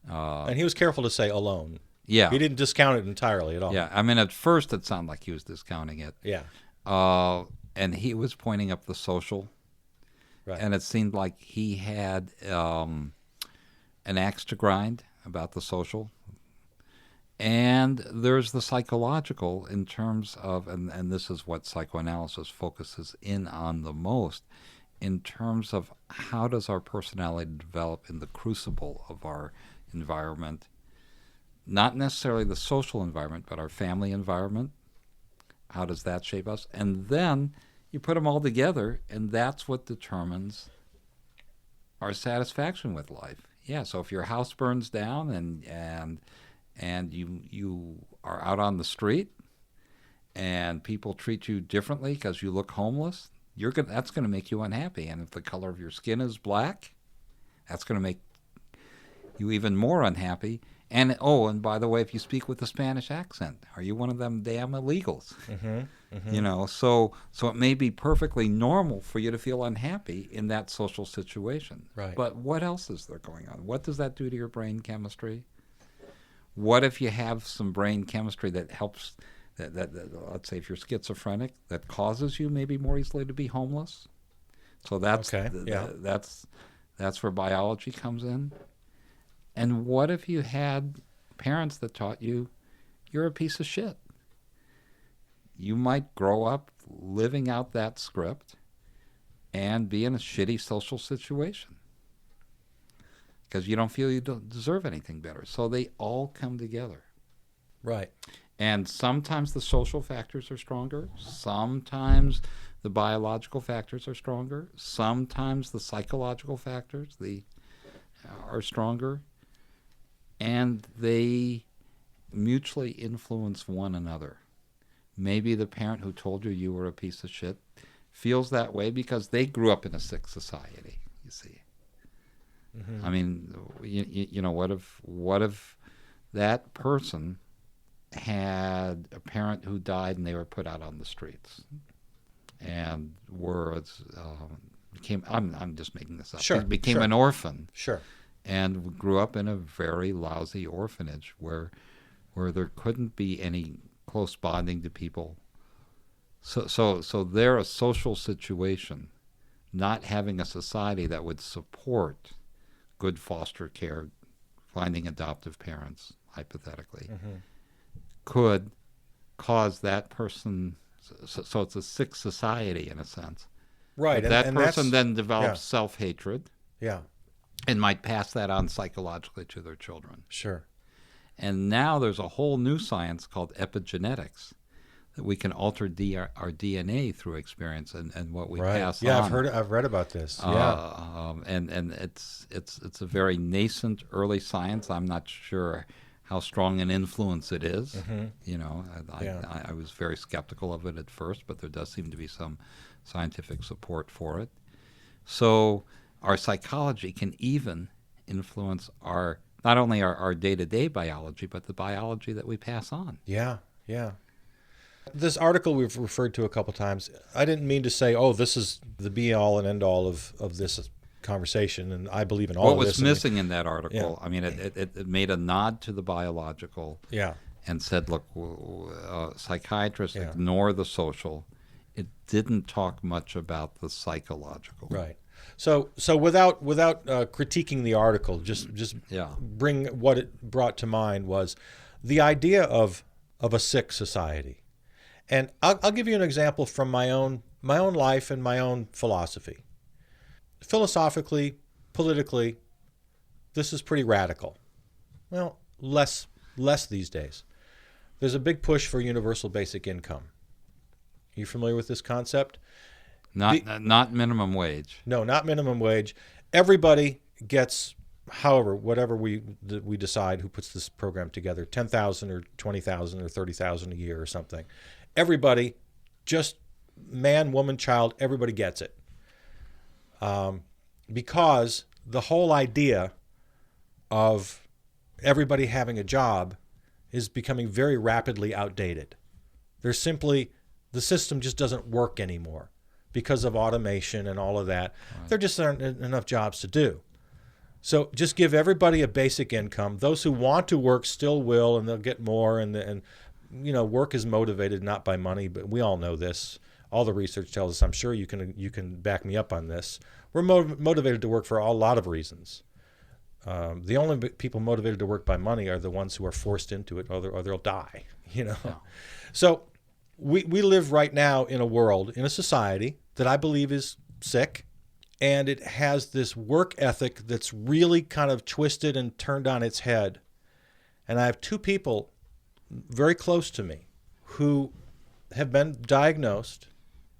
And he was careful to say alone. Yeah. He didn't discount it entirely at all. Yeah. I mean, at first it sounded like he was discounting it. Yeah. And he was pointing up the social. Right. And it seemed like he had an axe to grind about the social. And there's the psychological in terms of, and this is what psychoanalysis focuses in on the most, in terms of how does our personality develop in the crucible of our environment. Not necessarily the social environment, but our family environment. How does that shape us? And then you put them all together, and that's what determines our satisfaction with life. Yeah, so if your house burns down and you are out on the street and people treat you differently because you look homeless, that's going to make you unhappy. And if the color of your skin is black, that's going to make you even more unhappy. And by the way, if you speak with a Spanish accent, are you one of them damn illegals? Mm-hmm. Mm-hmm. So it may be perfectly normal for you to feel unhappy in that social situation. Right. But what else is there going on? What does that do to your brain chemistry? What if you have some brain chemistry that helps, that let's say if you're schizophrenic, that causes you maybe more easily to be homeless? So that's that's where biology comes in. And what if you had parents that taught you you're a piece of shit? You might grow up living out that script and be in a shitty social situation because you don't feel you don't deserve anything better. So they all come together. Right. And sometimes the social factors are stronger. Sometimes the biological factors are stronger. Sometimes the psychological factors are stronger. And they mutually influence one another. Maybe the parent who told you you were a piece of shit feels that way because they grew up in a sick society, you see. Mm-hmm. I mean, what if that person had a parent who died and they were put out on the streets and I'm just making this up. Sure. Became an orphan. Sure. And grew up in a very lousy orphanage where there couldn't be any close bonding to people. So they're a social situation, not having a society that would support good foster care, finding adoptive parents, hypothetically, could cause that person. So it's a sick society in a sense. Right. But that person then develops self-hatred. Yeah. And might pass that on psychologically to their children. Sure. And now there's a whole new science called epigenetics that we can alter our DNA through experience and what we pass on. Yeah, I've read about this. And it's a very nascent early science. I'm not sure how strong an influence it is. Mm-hmm. I was very skeptical of it at first, but there does seem to be some scientific support for it. So our psychology can even influence not only our day-to-day biology, but the biology that we pass on. Yeah, yeah. This article we've referred to a couple times, I didn't mean to say, this is the be-all and end-all of this conversation, and I believe in all of this. What was missing in that article, I mean, it made a nod to the biological and said, look, psychiatrists ignore the social. It didn't talk much about the psychological. Right. So without critiquing the article, just bring what it brought to mind was the idea of a sick society, and I'll give you an example from my own life and my own philosophy. Philosophically, politically, this is pretty radical. Well, less these days. There's a big push for universal basic income. Are you familiar with this concept? Not minimum wage. No, not minimum wage. Everybody gets, however, whatever we decide who puts this program together, 10,000 or 20,000 or 30,000 a year or something. Everybody, just man, woman, child, everybody gets it. Because the whole idea of everybody having a job is becoming very rapidly outdated. There's simply, the system just doesn't work anymore because of automation and all of that. Right. There just aren't enough jobs to do. So just give everybody a basic income. Those who want to work still will, and they'll get more. And you know, work is motivated not by money, but we all know this. All the research tells us. I'm sure you can back me up on this. We're motivated to work for a lot of reasons. The only people motivated to work by money are the ones who are forced into it, or they'll die. You know. Yeah. So we live right now in a world, in a society that I believe is sick. And it has this work ethic that's really kind of twisted and turned on its head. And I have two people very close to me who have been diagnosed,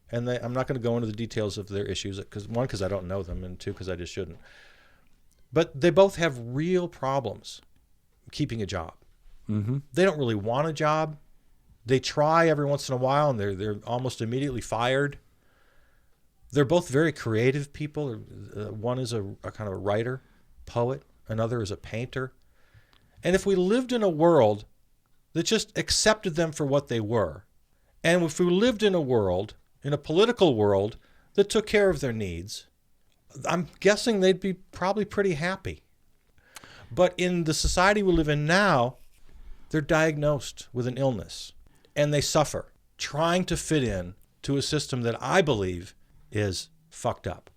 and I'm not going to go into the details of their issues, because I don't know them, and two, because I just shouldn't. But they both have real problems keeping a job. Mm-hmm. They don't really want a job. They try every once in a while, and they're almost immediately fired. They're both very creative people. One is a kind of a writer, poet. Another is a painter. And if we lived in a world that just accepted them for what they were, and if we lived in a world, in a political world, that took care of their needs, I'm guessing they'd be probably pretty happy. But in the society we live in now, they're diagnosed with an illness, and they suffer trying to fit in to a system that I believe is fucked up.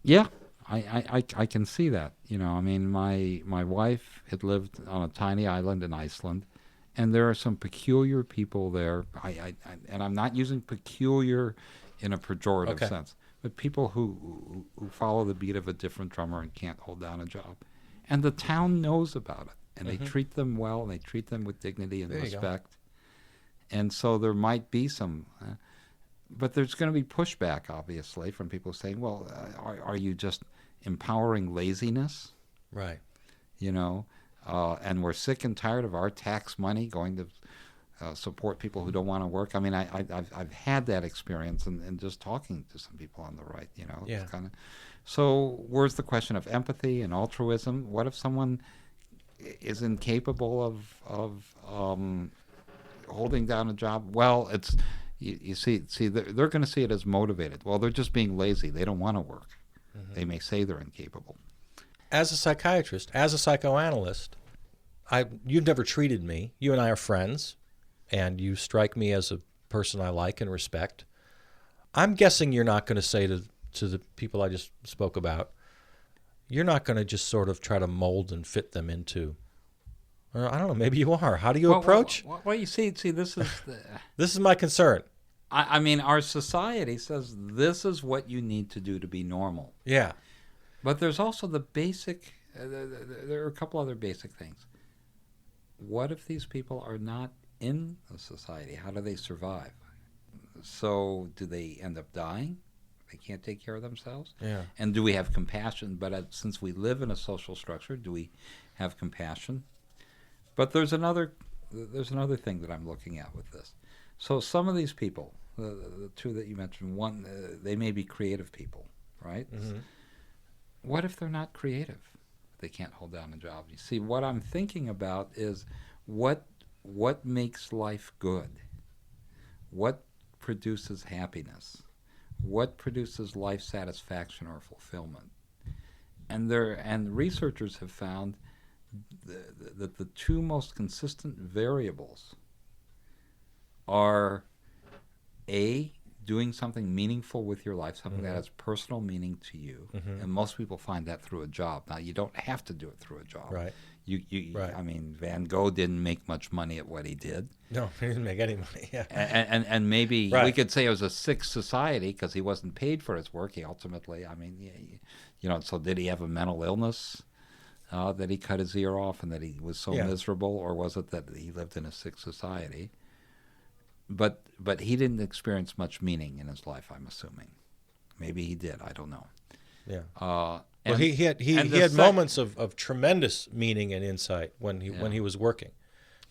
Yeah, I can see that. You know, I mean, my wife had lived on a tiny island in Iceland, and there are some peculiar people there. And I'm not using peculiar in a pejorative sense, but people who follow the beat of a different drummer and can't hold down a job. And the town knows about it, and they treat them well, and they treat them with dignity and respect. And so there might be some... but there's going to be pushback, obviously, from people saying, well, are you just empowering laziness? Right. You know, and we're sick and tired of our tax money going to support people who don't want to work. I mean, I've had that experience and just talking to some people on the right, you know. Yeah. It's so where's the question of empathy and altruism? What if someone is incapable of holding down a job? Well, it's... You see, they're going to see it as motivated. Well, they're just being lazy. They don't want to work. Mm-hmm. They may say they're incapable. As a psychiatrist, as a psychoanalyst, you've never treated me. You and I are friends, and you strike me as a person I like and respect. I'm guessing you're not going to say to the people I just spoke about, you're not going to just sort of try to mold and fit them into... I don't know. Maybe you are. How do you approach? Well, you see, this is this is my concern. I mean, our society says this is what you need to do to be normal. Yeah. But there's also the basic. There are a couple other basic things. What if these people are not in a society? How do they survive? So, do they end up dying? They can't take care of themselves. Yeah. And do we have compassion? But since we live in a social structure, do we have compassion? But there's another thing that I'm looking at with this. So some of these people, the two that you mentioned, one, they may be creative people, right? Mm-hmm. What if they're not creative? They can't hold down a job. You see, what I'm thinking about is what makes life good? What produces happiness? What produces life satisfaction or fulfillment? And researchers have found that the two most consistent variables are A, doing something meaningful with your life, something that has personal meaning to you. And most people find that through a job. Now, you don't have to do it through a job. Right. Right. I mean, Van Gogh didn't make much money at what he did. No, he didn't make any money. Yeah. And maybe Right. we could say it was a sick society because he wasn't paid for his work. He ultimately, so did he have a mental illness that he cut his ear off and that he was so miserable, or was it that he lived in a sick society? But he didn't experience much meaning in his life, I'm assuming. Maybe he did. I don't know. Yeah. And, well, he had moments of tremendous meaning and insight when he was working.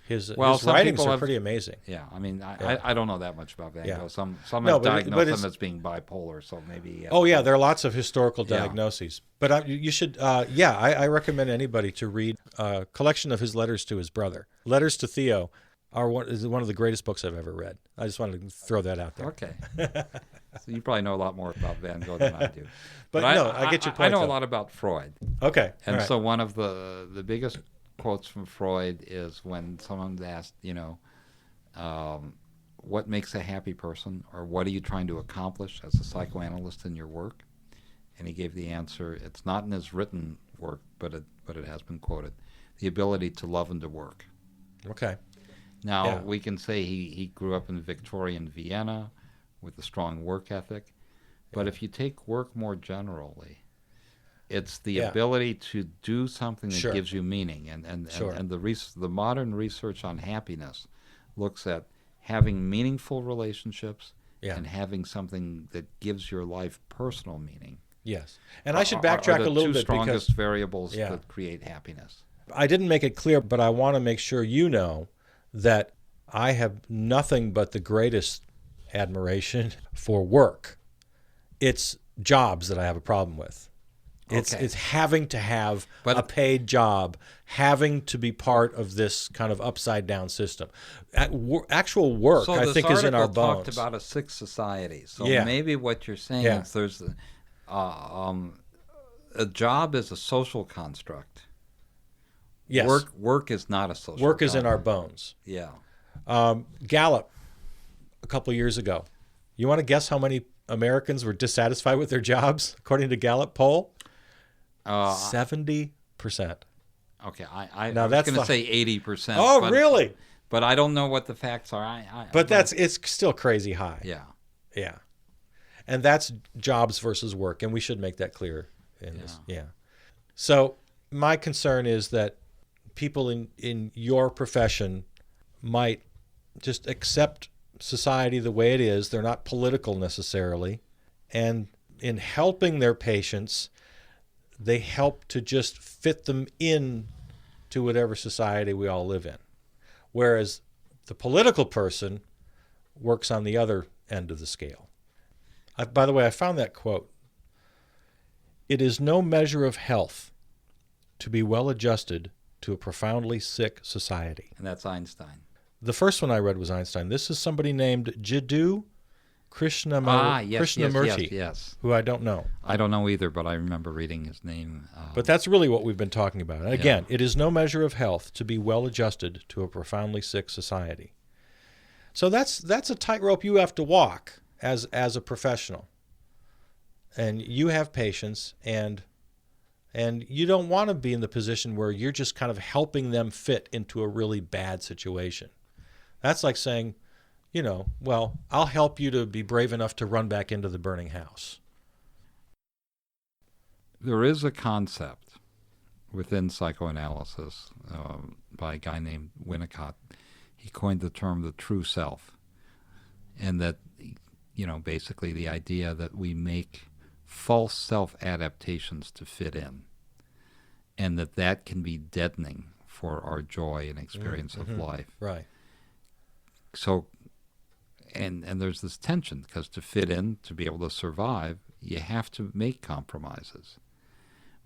His writings are pretty amazing. Yeah, I mean, I don't know that much about Van Gogh. Some have diagnosed him as being bipolar, so maybe. There are lots of historical diagnoses. But you should, I recommend anybody to read a collection of his letters to his brother. Letters to Theo is one of the greatest books I've ever read. I just wanted to throw that out there. Okay. So you probably know a lot more about Van Gogh than I do. but no, I get your point. I know a lot about Freud. Okay. And so one of the biggest quotes from Freud is when someone's asked, what makes a happy person, or what are you trying to accomplish as a psychoanalyst in your work? And he gave the answer, it's not in his written work, but it has been quoted, the ability to love and to work. Okay. Now, we can say he grew up in Victorian Vienna with a strong work ethic, but if you take work more generally, it's the ability to do something that gives you meaning. And the modern research on happiness looks at having meaningful relationships and having something that gives your life personal meaning. Yes. And I should backtrack a little bit, because the two strongest variables that create happiness. I didn't make it clear, but I want to make sure you know that I have nothing but the greatest admiration for work. It's jobs that I have a problem with. It's having to have a paid job, having to be part of this kind of upside down system. Actual work, I think, is in our bones. So this article talked about a sick society. So maybe what you're saying is there's a job is a social construct. Yes. Work is not a social construct. Work is in our bones. Yeah. Gallup, a couple of years ago. You want to guess how many Americans were dissatisfied with their jobs, according to Gallup poll? 70%. Okay, I was going to say 80%. Oh, really? But I don't know what the facts are. It's still crazy high. Yeah. Yeah. And that's jobs versus work, and we should make that clear in this. Yeah. So my concern is that people in your profession might just accept society the way it is. They're not political necessarily. And in helping their patients, they help to just fit them in to whatever society we all live in. Whereas the political person works on the other end of the scale. By the way, I found that quote. It is no measure of health to be well adjusted to a profoundly sick society. And that's Einstein. The first one I read was Einstein. This is somebody named Jiddu Krishnamurti, yes. who I don't know. I don't know either, but I remember reading his name. But that's really what we've been talking about. And again, it is no measure of health to be well adjusted to a profoundly sick society. So that's a tightrope you have to walk as a professional. And you have patients, and you don't want to be in the position where you're just kind of helping them fit into a really bad situation. That's like saying, I'll help you to be brave enough to run back into the burning house. There is a concept within psychoanalysis by a guy named Winnicott. He coined the term the true self. And that, basically the idea that we make false self-adaptations to fit in. And that can be deadening for our joy and experience of life. Right. So, and there's this tension, because to fit in, to be able to survive, you have to make compromises.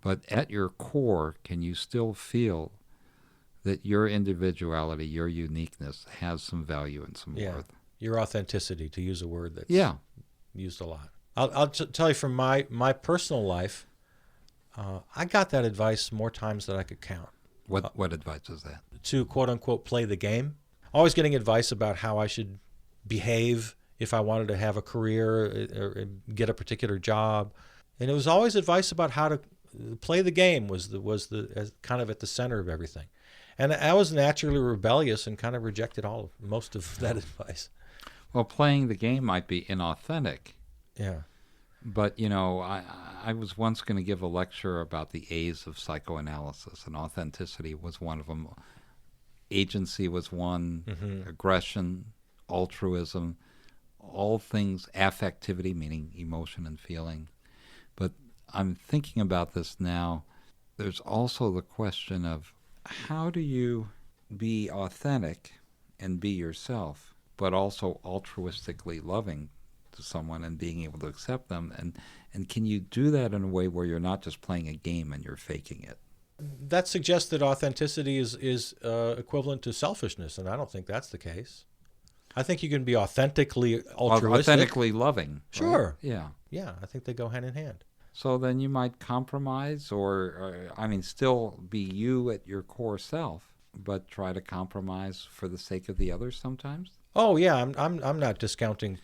But at your core, can you still feel that your individuality, your uniqueness has some value and some worth? Your authenticity, to use a word that's used a lot. I'll tell you from my personal life, I got that advice more times than I could count. What advice is that? To, quote unquote, play the game. Always getting advice about how I should behave if I wanted to have a career or get a particular job. And it was always advice about how to play the game was kind of at the center of everything. And I was naturally rebellious and kind of rejected most of that advice. Well, playing the game might be inauthentic. Yeah. But, I was once going to give a lecture about the A's of psychoanalysis, and authenticity was one of them. Agency was one, aggression, altruism, all things, affectivity, meaning emotion and feeling. But I'm thinking about this now. There's also the question of how do you be authentic and be yourself, but also altruistically loving to someone and being able to accept them, and can you do that in a way where you're not just playing a game and you're faking it? That suggests that authenticity is equivalent to selfishness, and I don't think that's the case. I think you can be authentically altruistic. Authentically loving. Sure. Right? Yeah, I think they go hand in hand. So then you might compromise or still be you at your core self, but try to compromise for the sake of the others sometimes? Oh, yeah, I'm not discounting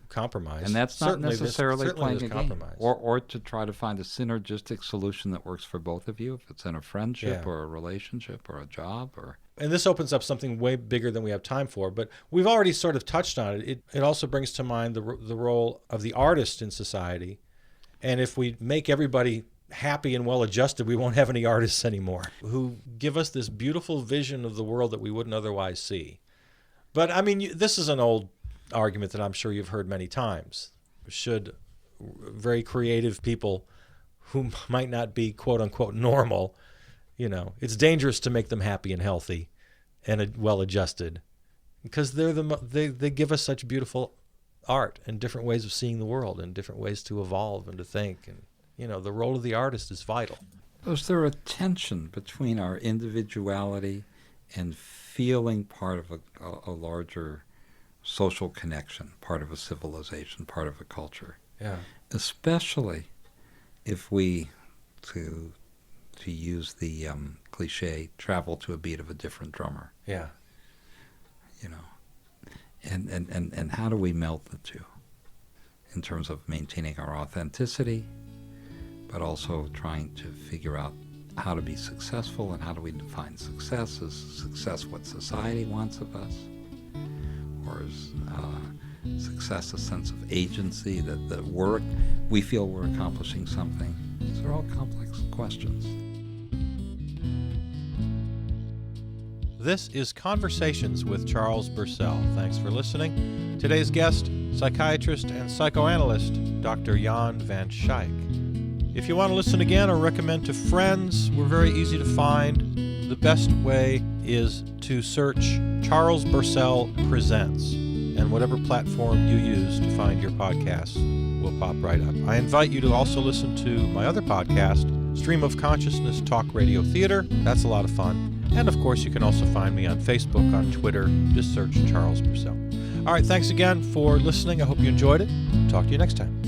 compromise. And that's not necessarily playing a game. Or to try to find a synergistic solution that works for both of you, if it's in a friendship or a relationship or a job. And this opens up something way bigger than we have time for, but we've already sort of touched on it. It also brings to mind the role of the artist in society. And if we make everybody happy and well-adjusted, we won't have any artists anymore who give us this beautiful vision of the world that we wouldn't otherwise see. But, this is an old argument that I'm sure you've heard many times. Should very creative people who might not be quote-unquote normal, it's dangerous to make them happy and healthy and well-adjusted because they give us such beautiful art and different ways of seeing the world and different ways to evolve and to think. And, the role of the artist is vital. Is there a tension between our individuality and feeling part of a larger social connection, part of a civilization, part of a culture? Yeah. Especially if we, to use the cliche, travel to a beat of a different drummer. Yeah. And how do we melt the two in terms of maintaining our authenticity, but also trying to figure out how to be successful and how do we define success? Is success what society wants of us? Or is success a sense of agency that we feel we're accomplishing something? These are all complex questions. This is Conversations with Charles Bursell. Thanks for listening. Today's guest, psychiatrist and psychoanalyst Dr. Jan van Schaik. If you want to listen again or recommend to friends, we're very easy to find. The best way is to search Charles Bursell Presents, and whatever platform you use to find your podcasts will pop right up. I invite you to also listen to my other podcast, Stream of Consciousness Talk Radio Theater. That's a lot of fun. And of course, you can also find me on Facebook, on Twitter. Just search Charles Bursell. All right, thanks again for listening. I hope you enjoyed it. Talk to you next time.